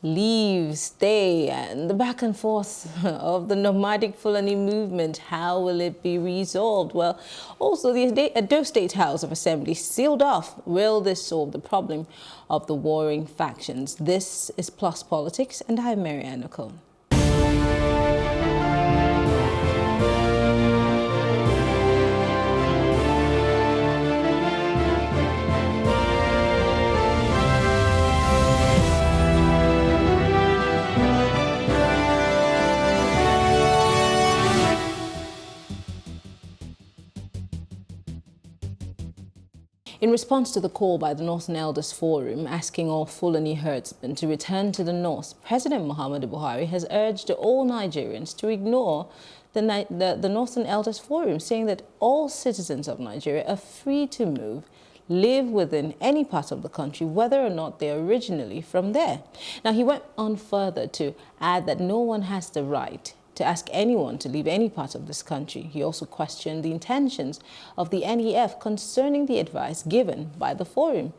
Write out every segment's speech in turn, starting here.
leave, stay, and the back and forth of the nomadic Fulani movement, how will it be resolved? Well, also the Edo State House of Assembly sealed off. Will this solve the problem of the warring factions? This is Plus Politics, and I'm Maryann Okon. In response to the call by the Northern Elders Forum asking all Fulani herdsmen to return to the north, President Muhammadu Buhari has urged all Nigerians to ignore the Northern Elders Forum, saying that all citizens of Nigeria are free to move, live within any part of the country, whether or not they're originally from there. Now, he went on further to add that no one has the right to ask anyone to leave any part of this country. He also questioned the intentions of the NEF concerning the advice given by the forum.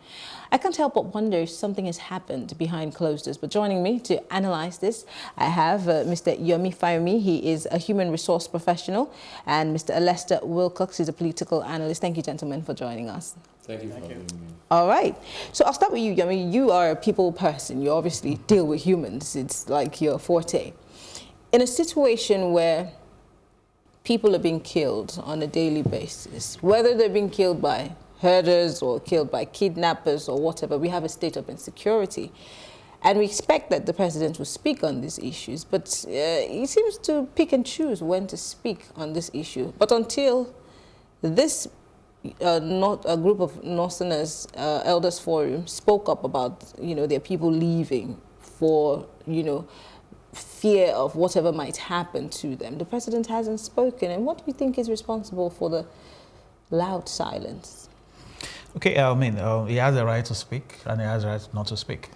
I can't help but wonder if something has happened behind closed doors. But joining me to analyze this, I have Mr. Yomi Fayomi. He is a human resource professional, and Mr. Lester Wilcox is a political analyst. Thank you, gentlemen, for joining us. Thank you for having me. All right. So I'll start with you, Yomi. You are a people person. You obviously deal with humans. It's like your forte. In a situation where people are being killed on a daily basis, whether they're being killed by herders or killed by kidnappers or whatever, we have a state of insecurity. And we expect that the president will speak on these issues, but he seems to pick and choose when to speak on this issue. But until this not a group of Northerners Elders Forum spoke up about, their people leaving for, fear of whatever might happen to them, the president hasn't spoken. And what do you think is responsible for the loud silence? Okay, he has the right to speak and he has the right not to speak.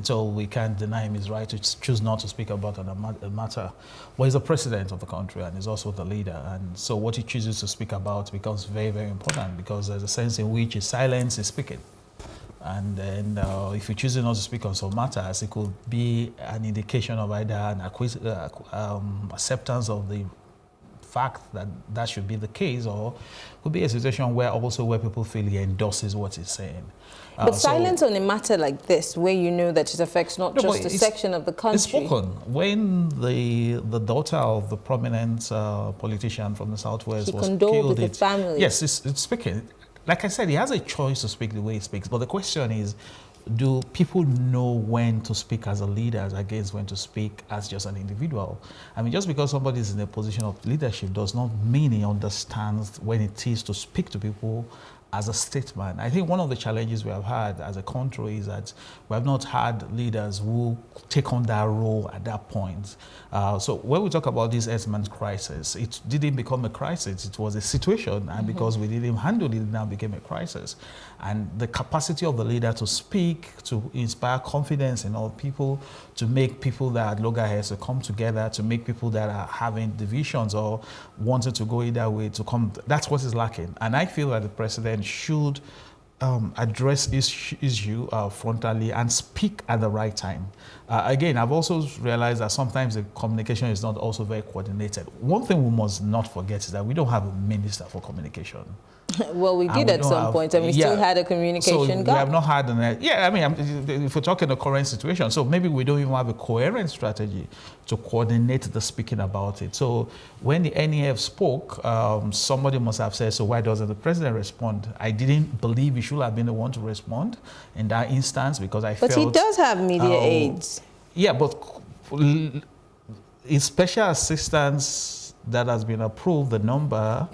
So we can't deny him his right to choose not to speak about a matter. Well, he's the president of the country and he's also the leader. And so what he chooses to speak about becomes very, very important, because there's a sense in which his silence is speaking. And then if he chooses not to speak on some matters, it could be an indication of either an acceptance of the fact that that should be the case, or it could be a situation where people feel he endorses what he's saying. But silence on a matter like this, where you know that it affects not just a section of the country. It's spoken. When the daughter of the prominent politician from the Southwest was killed, with his family. Yes, it's speaking. Like I said, he has a choice to speak the way he speaks. But the question is, do people know when to speak as a leader against when to speak as just an individual? Just because somebody is in a position of leadership does not mean he understands when it is to speak to people as a statesman. I think one of the challenges we have had as a country is that we have not had leaders who take on that role at that point. So when we talk about this Herdsmen crisis, it didn't become a crisis, it was a situation, and because we didn't handle it, it now became a crisis. And the capacity of the leader to speak, to inspire confidence in all people, to make people that are loggerheads to come together, to make people that are having divisions or wanting to go either way to come, that's what is lacking. And I feel that the president should address this issue frontally and speak at the right time. Again, I've also realized that sometimes the communication is not also very coordinated. One thing we must not forget is that we don't have a minister for communication. Well, we did at some point, and we still had a communication gap. We have not had if we're talking the current situation, so maybe we don't even have a coherent strategy to coordinate the speaking about it. So when the NEF spoke, somebody must have said, so why doesn't the president respond? I didn't believe he should have been the one to respond in that instance, because I felt... But he does have media aides. Yeah, but in special assistance that has been approved, the number...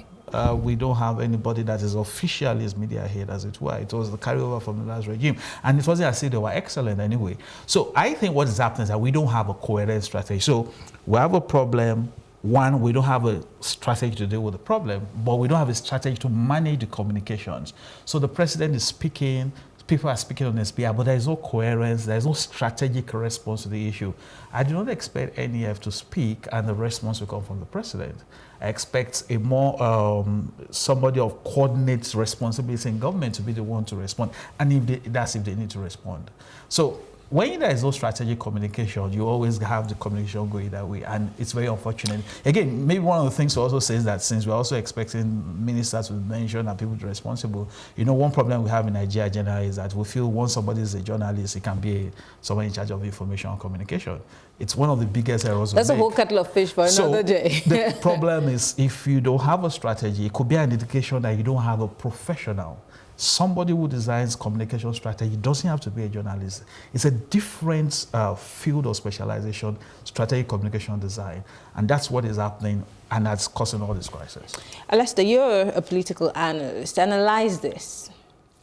we don't have anybody that is officially his media head, as it were. It was the carryover from the last regime. And it wasn't as if they were excellent anyway. So I think what is happening is that we don't have a coherent strategy. So we have a problem. One, we don't have a strategy to deal with the problem, but we don't have a strategy to manage the communications. So the president is speaking, people are speaking on SBI, but there is no coherence, there is no strategic response to the issue. I do not expect NEF to speak and the response will come from the president. I expect a more somebody of coordinate responsibility in government to be the one to respond, and if they need to respond. So when there is no strategic communication, you always have the communication going that way, and it's very unfortunate. Again, maybe one of the things to also say is that since we're also expecting ministers to mention and people to be responsible, you know, one problem we have in Nigeria generally is that we feel once somebody is a journalist, he can be someone in charge of information and communication. It's one of the biggest errors. That's a whole kettle of fish for another day. The problem is if you don't have a strategy, it could be an indication that you don't have a professional. Somebody who designs communication strategy doesn't have to be a journalist. It's a different field of specialization, strategic communication design. And that's what is happening, and that's causing all this crisis. Lester, you're a political analyst. Analyze this.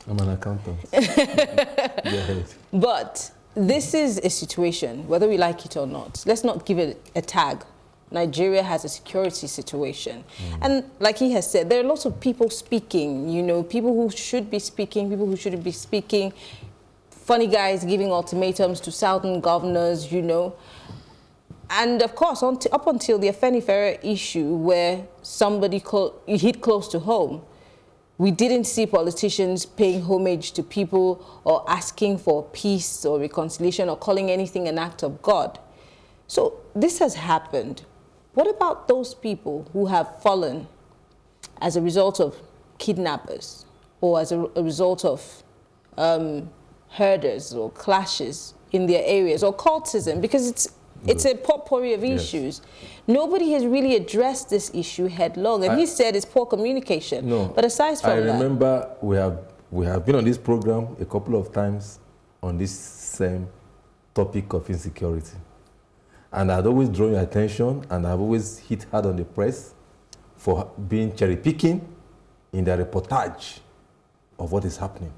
I'm an accountant. Yeah. But this is a situation, whether we like it or not. Let's not give it a tag. Nigeria has a security situation. And like he has said, there are lots of people speaking, you know, people who should be speaking, people who shouldn't be speaking, funny guys giving ultimatums to southern governors, you know. And of course, up until the Afenifere issue where somebody hit close to home, we didn't see politicians paying homage to people or asking for peace or reconciliation or calling anything an act of God. So this has happened. What about those people who have fallen as a result of kidnappers or as a result of herders or clashes in their areas or cultism? Because it's a potpourri of issues. Nobody has really addressed this issue headlong, and he said it's poor communication. No, but aside from that, I remember we have been on this program a couple of times on this same topic of insecurity. And I'd always drawn your attention, and I've always hit hard on the press for being cherry-picking in the reportage of what is happening.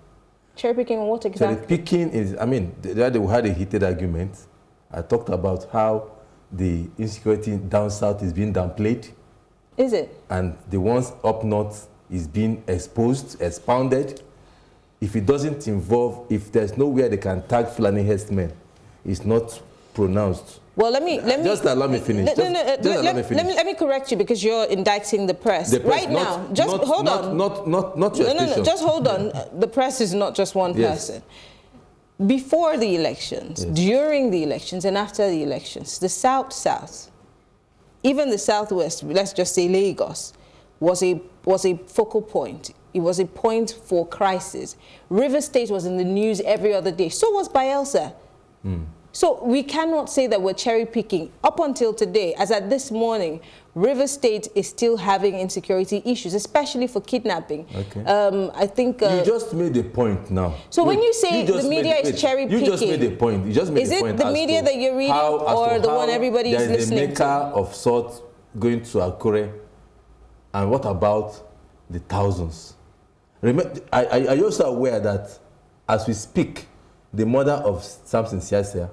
Cherry-picking on what exactly? Cherry-picking is, I mean, the other day we had a heated argument. I talked about how the insecurity down south is being downplayed. Is it? And the ones up north is being exposed, expounded. If it doesn't involve, if there's nowhere they can tag Fulani Herdsmen, it's not pronounced. Well, let me just allow me finish. Let me correct you because you're indicting the press. Right now. Just hold on. Not your station. No, just hold on. The press is not just one person. Before the elections, during the elections, and after the elections, the South, even the Southwest, let's just say Lagos, was a focal point. It was a point for crisis. River State was in the news every other day. So was Bayelsa. So we cannot say that we're cherry-picking. Up until today, as at this morning, River State is still having insecurity issues, especially for kidnapping. Okay. I think... you just made a point now. So when you say the media is cherry-picking... You just made a point. You just made a point. Is it the media that you're reading or the one everybody is listening to? There is a maker of salt going to Akure. And what about the thousands? Remember, are you also aware that as we speak, the mother of Samson Siasia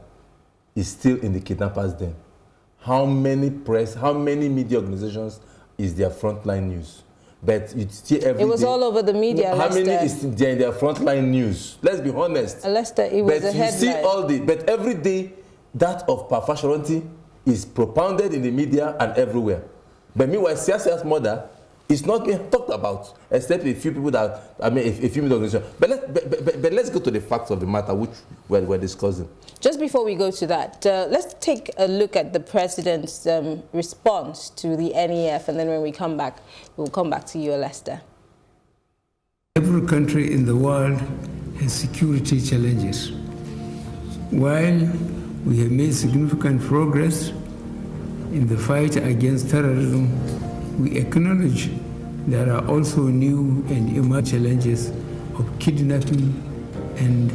is still in the kidnappers' den? How many press, how many media organizations is their frontline news? But you see every It was day, all over the media. How many is there in their frontline news? Let's be honest. Lester, it was a headline. But you see all the, but every day, that of Parfashoranti is propounded in the media and everywhere. But meanwhile, Siasia's mother is not being talked about, except a few people that, I mean, a few media organizations. But let's go to the facts of the matter, which we're discussing. Just before we go to that, let's take a look at the president's response to the NEF, and then when we come back, we'll come back to you, Lester. Every country in the world has security challenges. While we have made significant progress in the fight against terrorism, we acknowledge there are also new and emerging challenges of kidnapping and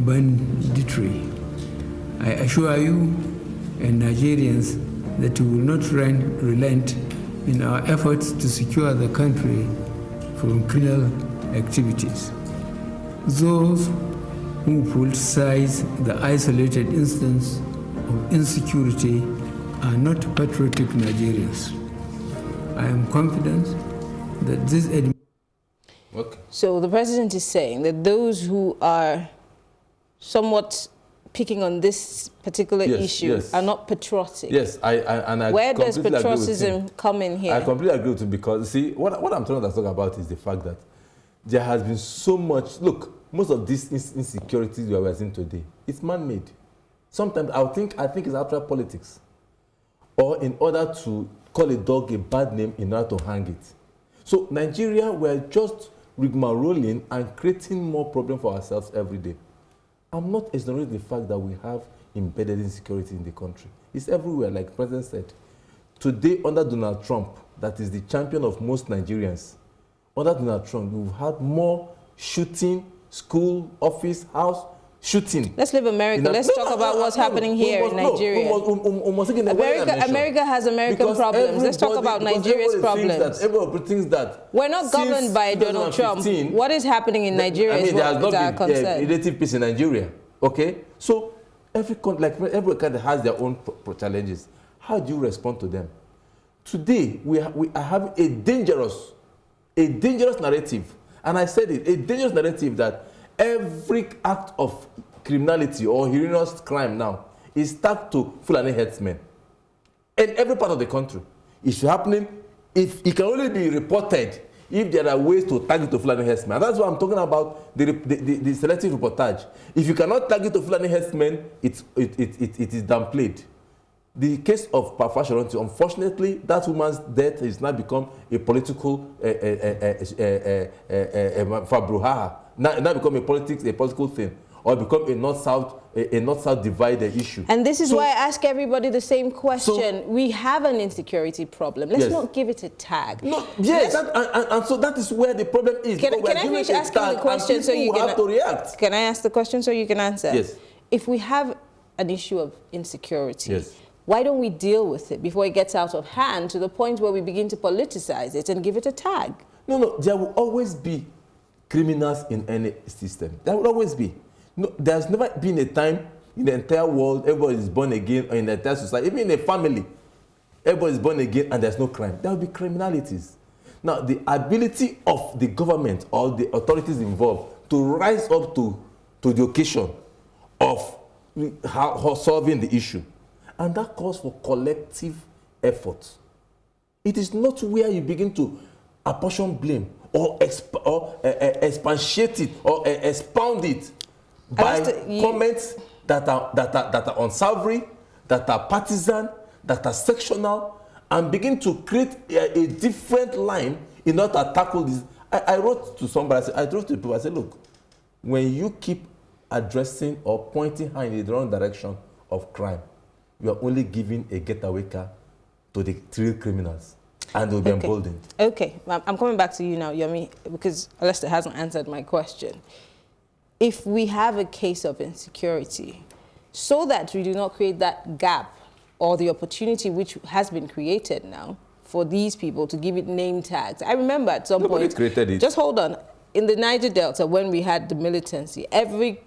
banditry. I assure you and Nigerians that we will not relent in our efforts to secure the country from criminal activities. Those who politicize the isolated instance of insecurity are not patriotic Nigerians. I am confident that this So the president is saying that those who are somewhat picking on this particular issue are not patriotic. Yes, I Where does patriotism come in here? I completely agree with you, because see, what I'm trying to talk about is the fact that there has been so much. Look, most of these insecurities we are seeing today, it's man-made. Sometimes I think it's outright politics, or in order to call a dog a bad name in order to hang it. So Nigeria, we're just rigmaroling and creating more problems for ourselves every day. I'm not exonerating the fact that we have embedded insecurity in the country. It's everywhere, like the President said. Today, under Donald Trump, that is the champion of most Nigerians, under Donald Trump, we've had more shooting, school, office, house, shooting. Let's leave America. Let's talk about what's happening here in Nigeria. America has American problems. Let's talk about Nigeria's problems. Everybody thinks that we're not governed by Donald Trump. What is happening in Nigeria is what our concern. Relative peace in Nigeria. Okay? So every country has their own challenges. How do you respond to them? Today, we have a dangerous narrative. And I said it, a dangerous narrative that every act of criminality or heinous crime now is tagged to Fulani herdsmen in every part of the country. It's happening. If it can only be reported if there are ways to tag it to Fulani herdsmen. And that's why I'm talking about the selective reportage. If you cannot tag it to Fulani herdsmen, it is downplayed. The case of Papa Sharonti, unfortunately, that woman's death has now become a political brouhaha. Now become a political thing, or become a north-south divided issue. And this is why I ask everybody the same question. We have an insecurity problem. Let's not give it a tag. No, yes, and so that is where the problem is. Can I finish asking the question so you can have to react? Can I ask the question so you can answer? Yes. If we have an issue of insecurity, yes, why don't we deal with it before it gets out of hand to the point where we begin to politicize it and give it a tag? No, there will always be criminals in any system. There will always be. No, there's never been a time in the entire world everybody is born again, or in the entire society, even in a family, everybody is born again and there's no crime. There will be criminalities. Now, the ability of the government or the authorities involved to rise up to the occasion of solving the issue, and that calls for collective effort. It is not where you begin to apportion blame or expatiate it or expound it by comments that are unsavory, that are partisan, that are sectional, and begin to create a different line in order to tackle this. I wrote to somebody, I wrote to people, I said, look, when you keep addressing or pointing her in the wrong direction of crime, you are only giving a getaway car to the real criminals, and they'll be emboldened. Okay, I'm coming back to you now, Yomi, because Lester hasn't answered my question. If we have a case of insecurity, so that we do not create that gap or the opportunity which has been created now for these people to give it name tags. I remember at some point, created it. Just hold on, in the Niger Delta, when we had the militancy, every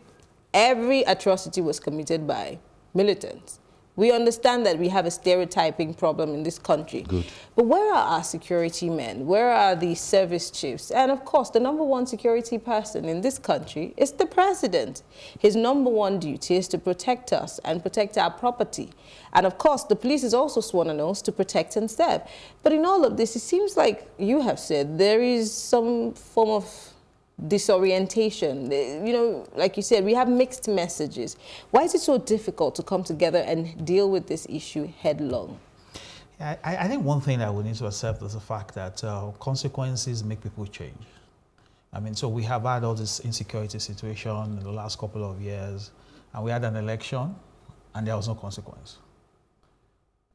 atrocity was committed by militants. We understand that we have a stereotyping problem in this country. Good. But where are our security men? Where are the service chiefs? And of course, the #1 security person in this country is the president. His #1 duty is to protect us and protect our property. And of course, the police is also sworn an oath to protect and serve. But in all of this, it seems like you have said there is some form of disorientation. You know, like you said, we have mixed messages. Why is it so difficult to come together and deal with this issue headlong? Yeah, I think one thing that we need to accept is the fact that consequences make people change. I mean, so we have had all this insecurity situation in the last couple of years, and we had an election, and there was no consequence.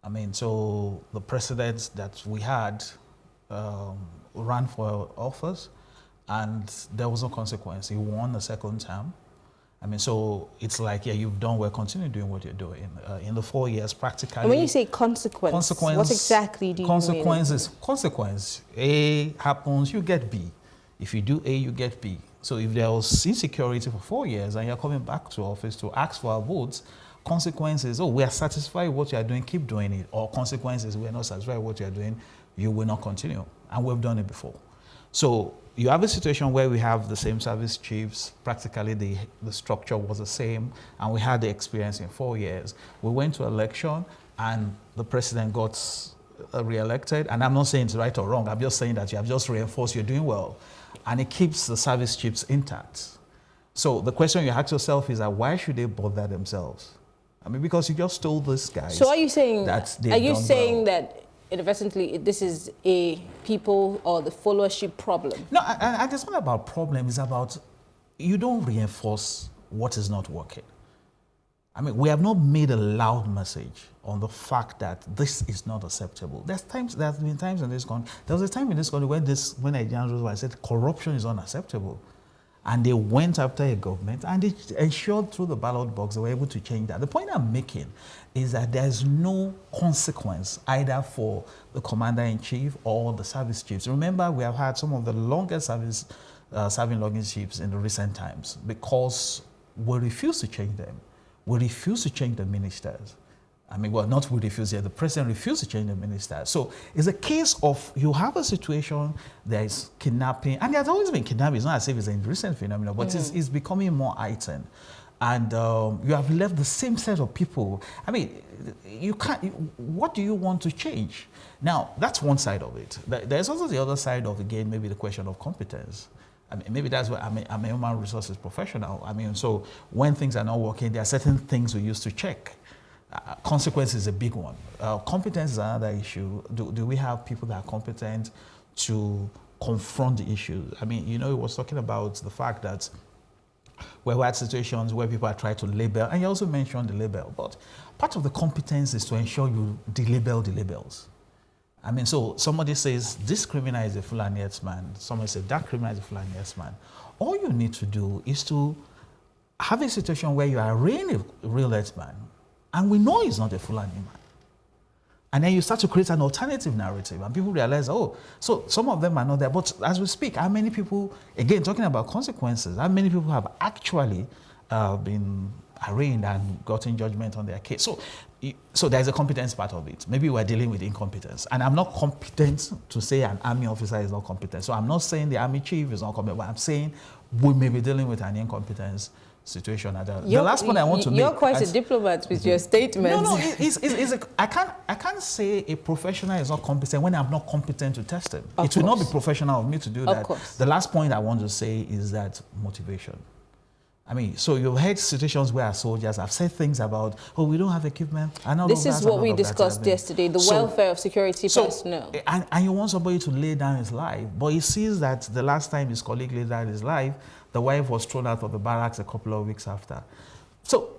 I mean, so the presidents that we had ran for office, and there was no consequence. He won the second term. I mean, so it's like, yeah, you've done well, continue doing what you're doing. In the 4 years, practically. And when you say consequence, what exactly do you mean? Consequence. A happens, you get B. If you do A, you get B. So if there was insecurity for 4 years and you're coming back to office to ask for our votes, consequences, oh, we are satisfied with what you are doing, keep doing it. Or consequences, we are not satisfied with what you are doing, you will not continue. And we've done it before. So you have a situation where we have the same service chiefs, practically the structure was the same, and we had the experience in 4 years. We went to election, and the president got re-elected, and I'm not saying it's right or wrong, I'm just saying that you have just reinforced you're doing well, and it keeps the service chiefs intact. So the question you ask yourself is that why should they bother themselves? I mean, because you just told this guy. So are you saying that that inadvertently this is a people or the followership problem? No, and it's not about problem. It's about you don't reinforce what is not working. I mean, we have not made a loud message on the fact that this is not acceptable. There have been times in this country. There was a time in this country when Nigerians said corruption is unacceptable. And they went after a government and they ensured through the ballot box they were able to change that. The point I'm making is that there's no consequence either for the commander-in-chief or the service chiefs. Remember, we have had some of the longest serving logging chiefs in the recent times because we refuse to change them. We refuse to change the ministers. I mean, well, not we refuse here. The president refused to change the minister. So it's a case of you have a situation, there is kidnapping, and there's always been kidnapping. It's not as if it's a recent phenomenon, but it's becoming more heightened. And you have left the same set of people. I mean, you can't, what do you want to change? Now, that's one side of it. There's also the other side of, again, maybe the question of competence. I mean, maybe that's what I'm a human resources professional. I mean, so when things are not working, there are certain things we used to check. Consequence is a big one. Competence is another issue. Do we have people that are competent to confront the issues? I mean, you know, he was talking about the fact that we had situations where people are trying to label, and you also mentioned the label, but part of the competence is to ensure you delabel the labels. I mean, so somebody says, this criminal is a Fulani herdsman. Somebody says, that criminal is a Fulani herdsman. All you need to do is to have a situation where you are arraigning a real herdsman, and we know he's not a Fulani man. And then you start to create an alternative narrative, and people realize, oh, so some of them are not there. But as we speak, how many people, again, talking about consequences, how many people have actually been arraigned and gotten judgment on their case? So there's a competence part of it. Maybe we're dealing with incompetence. And I'm not competent to say an army officer is not competent. So I'm not saying the army chief is not competent, but I'm saying we may be dealing with an incompetence situation. The last point I want to make... You're quite a diplomat with your statements. No, I can't say a professional is not competent when I'm not competent to test it. It will not be professional of me to do that. Of course. The last point I want to say is that motivation. I mean, so you've had situations where soldiers have said things about, oh, we don't have equipment. This is what we discussed yesterday, the welfare of security personnel. And you want somebody to lay down his life, but he sees that the last time his colleague laid down his life, the wife was thrown out of the barracks a couple of weeks after. So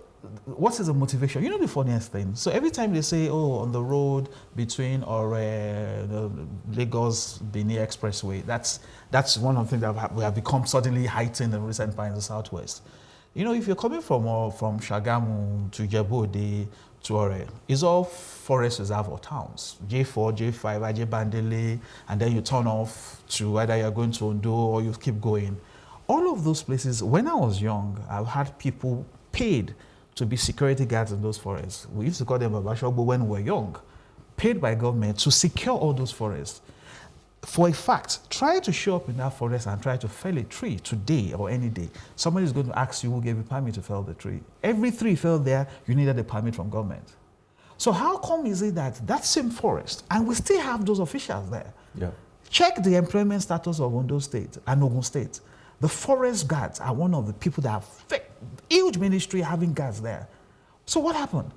what is the motivation? You know the funniest thing? So every time they say, oh, on the road between the Lagos-Benin Expressway, that's one of the things that we have become suddenly heightened in recent times in the Southwest. You know, if you're coming from Shagamu to Ijebu-Ode to Ore, it's all forest reserve or towns. J4, J5, Ajay Bandele, and then you turn off to either you're going to Ondo or you keep going. All of those places, when I was young, I've had people paid to be security guards in those forests. We used to call them Babashogbo when we were young, paid by government to secure all those forests. For a fact, try to show up in that forest and try to fell a tree today or any day. Somebody is going to ask you who gave you permit to fell the tree. Every tree fell there, you needed a permit from government. So how come is it that same forest, and we still have those officials there? Yeah. Check the employment status of Ondo State and Ogun State. The forest guards are one of the people that have huge ministry having guards there. So what happened?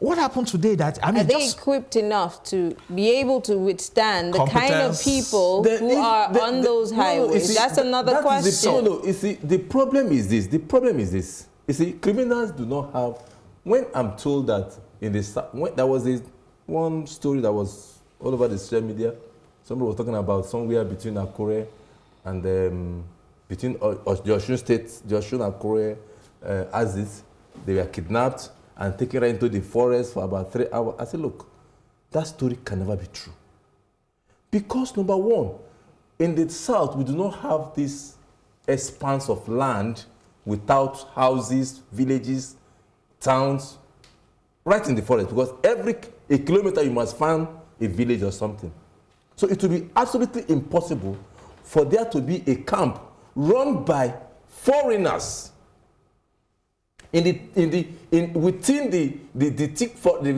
What happened today that, I mean, are they equipped enough to be able to withstand the kind of people who are on those highways? That's another question. You see, the problem is this. You see, criminals do not have, when I'm told that there was one story that was all over the social media, somebody was talking about somewhere between Akure and between Osun State, Osun Akure, Aziz, they were kidnapped and taken right into the forest for about 3 hours. I said, look, that story can never be true. Because number one, in the south, we do not have this expanse of land without houses, villages, towns, right in the forest. Because every kilometer you must find a village or something. So it will be absolutely impossible for there to be a camp run by foreigners within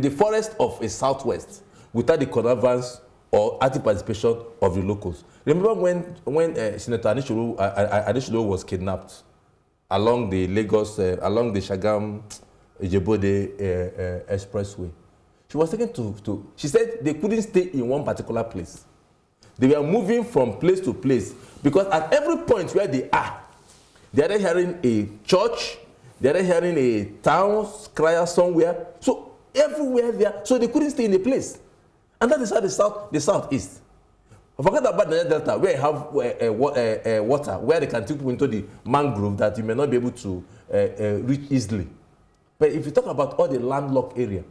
the forest of a southwest without the connivance or active participation of the locals. Remember when Senator Adeshilo was kidnapped along the Lagos, along the Shagam Ijebode expressway. She was taken to, she said they couldn't stay in one particular place. They were moving from place to place because at every point where they are hearing a church, they're hearing a town crier somewhere. So everywhere there, so they couldn't stay in a place. And that is how the southeast. Forget about the Delta, where you have water, where they can take people into the mangrove that you may not be able to reach easily. But if you talk about all the landlocked area,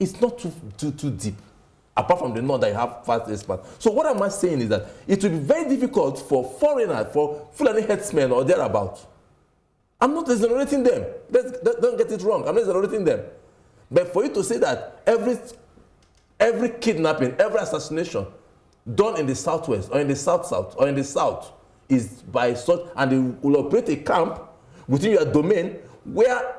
it's not too deep. Apart from the north that you have fast expand. So what am I saying is that it will be very difficult for foreigners, for Fulani herdsmen or thereabouts. I'm not exonerating them. Don't get it wrong. I'm not exonerating them. But for you to say that every kidnapping, every assassination done in the southwest or in the south or in the south is by such, and they will operate a camp within your domain where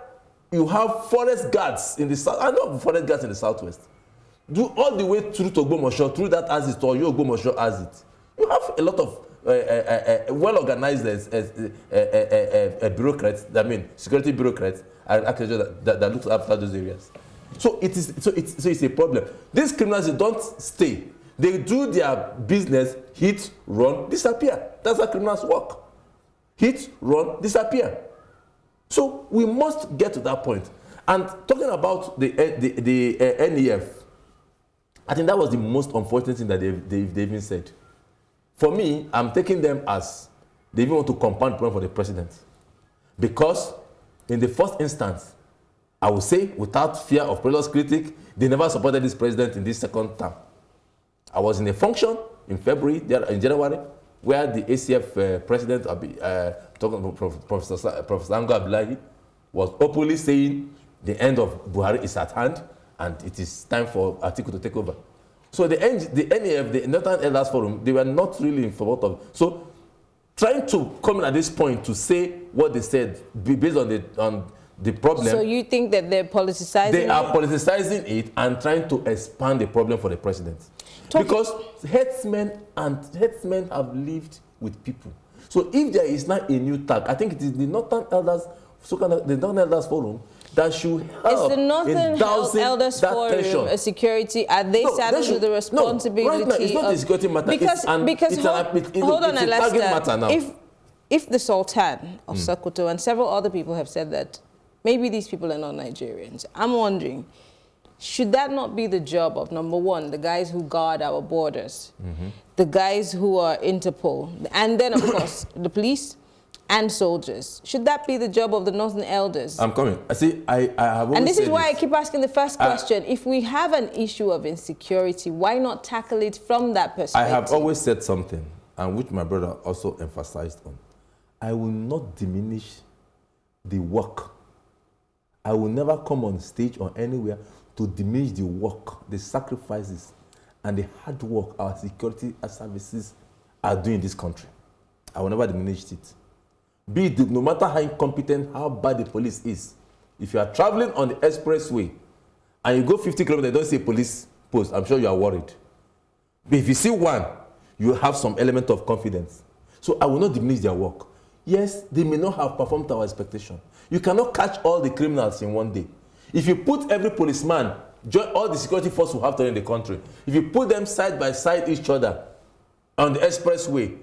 you have forest guards in the south. I know forest guards in the southwest. Do all the way through to Ogbomoso, through that exit or your Ogbomoso exit. You have a lot of well-organized bureaucrats, I mean security bureaucrats, that looks after those areas. So it's a problem. These criminals, they don't stay. They do their business, hit, run, disappear. That's how criminals work. Hit, run, disappear. So we must get to that point. And talking about the NEF, I think that was the most unfortunate thing that they even said. For me, I'm taking them as they even want to compound the problem for the president. Because in the first instance, I would say, without fear of previous critic, they never supported this president in this second term. I was in a function in February, in January, where the ACF president, talking about Professor Ango Abdullahi, was openly saying the end of Buhari is at hand and it is time for Atiku to take over. So the NEF, the Northern Elders Forum, they were not really in favor of. So trying to come in at this point to say what they said based on the problem. So you think that they're politicizing? They are politicizing it and trying to expand the problem for the president. Because herdsmen have lived with people. So if there is not a new tag, I think it is the Northern Elders, the Northern Elders Forum that should help. Is the Northern Elders Forum a security? Are they saddled with the responsibility? No, right now, it's not a security matter. Hold on, Alastair. If the Sultan of Sokoto and several other people have said that maybe these people are not Nigerians, I'm wondering, should that not be the job of, number one, the guys who guard our borders, the guys who are Interpol, and then, of course, the police and soldiers? Should that be the job of the Northern Elders? I'm coming. I see, I have always And this is why I keep asking the first question. If we have an issue of insecurity, why not tackle it from that perspective? I have always said something, and which my brother also emphasized on. I will not diminish the work. I will never come on stage or anywhere to diminish the work, the sacrifices, and the hard work our security services are doing in this country. I will never diminish it. Be it no matter how incompetent, how bad the police is. If you are traveling on the expressway and you go 50 kilometers, don't see a police post, I'm sure you are worried. But if you see one, you have some element of confidence. So I will not diminish their work. Yes, they may not have performed to our expectation. You cannot catch all the criminals in one day. If you put every policeman, join all the security forces we have in the country, if you put them side by side each other on the expressway,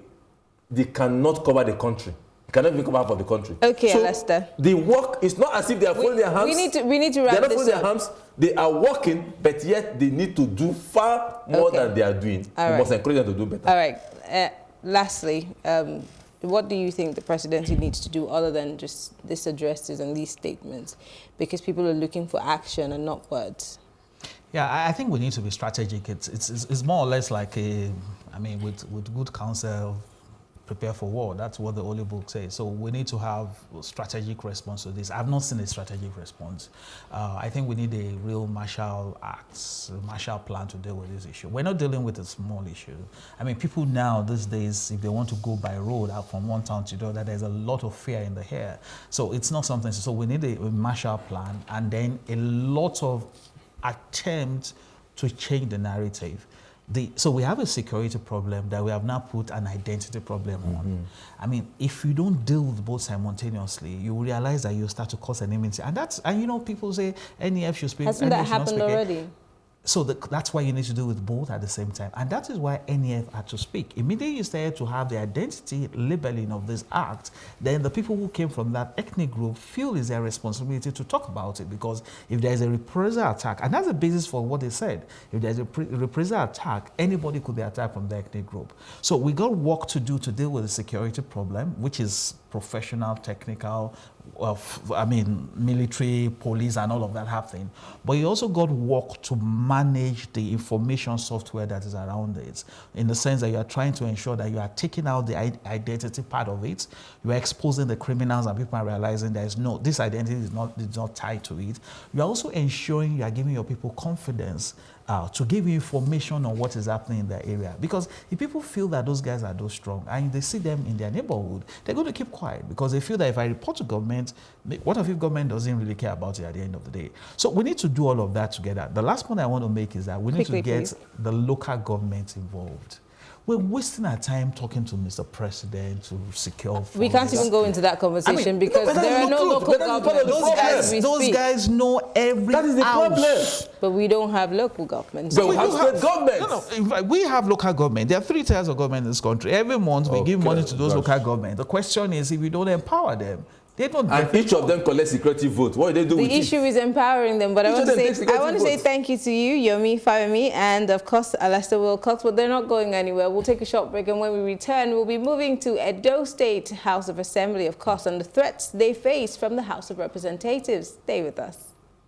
they cannot cover the country. They cannot even cover half of the country. Okay, so Alastair. The work is not as if they are folding their hands. We need to wrap this up. They are not folding their hands. They are working, but yet they need to do far more than they are doing. We must encourage them to do better. All right. Lastly, what do you think the presidency needs to do other than just these addresses and these statements? Because people are looking for action and not words. Yeah, I think we need to be strategic. It's more or less like with good counsel, prepare for war. That's what the Holy Book says. So we need to have a strategic response to this. I've not seen a strategic response. I think we need a real Marshall Act, a Marshall Plan to deal with this issue. We're not dealing with a small issue. I mean, people now, these days, if they want to go by road out from one town to the other, there's a lot of fear in the air. So it's not something, so we need a Marshall Plan and then a lot of attempts to change the narrative. So we have a security problem that we have now put an identity problem on. I mean, if you don't deal with both simultaneously, you will realize that you start to cause enmity. And you know, people say NEF should speak. Hasn't that happened already? So that's why you need to do with both at the same time. And that is why NEF had to speak. Immediately you started to have the identity labeling of this act, then the people who came from that ethnic group feel it's their responsibility to talk about it, because if there is a reprisal attack, and that's the basis for what they said, if there's a reprisal attack, anybody could be attacked from the ethnic group. So we got work to do to deal with the security problem, which is professional, technical, military, police, and all of that happening. But you also got work to manage the information software that is around it, in the sense that you are trying to ensure that you are taking out the identity part of it, you are exposing the criminals, and people are realizing this identity is not tied to it. You are also ensuring you are giving your people confidence to give you information on what is happening in their area. Because if people feel that those guys are those strong and they see them in their neighborhood, they're going to keep quiet, because they feel that if I report to government, what if government doesn't really care about it at the end of the day? So we need to do all of that together. The last point I want to make is that we need to get the local government involved. We're wasting our time talking to Mr. President to secure funds. We can't even go into that conversation because there are no local governments. Those guys know every That is the problem. But we don't have local governments. But we have state governments. No, in fact, we have local government. There are 3 tiers of government in this country. Every month we give money to those local governments. The question is, if we don't empower them, they don't. And each of them collect security vote. What do they do with it? The issue is empowering them. But I want to say thank you to you, Yomi Fayemi, and of course, Alastair Wilcox. But they're not going anywhere. We'll take a short break, and when we return, we'll be moving to Edo State House of Assembly, of course, and the threats they face from the House of Representatives. Stay with us.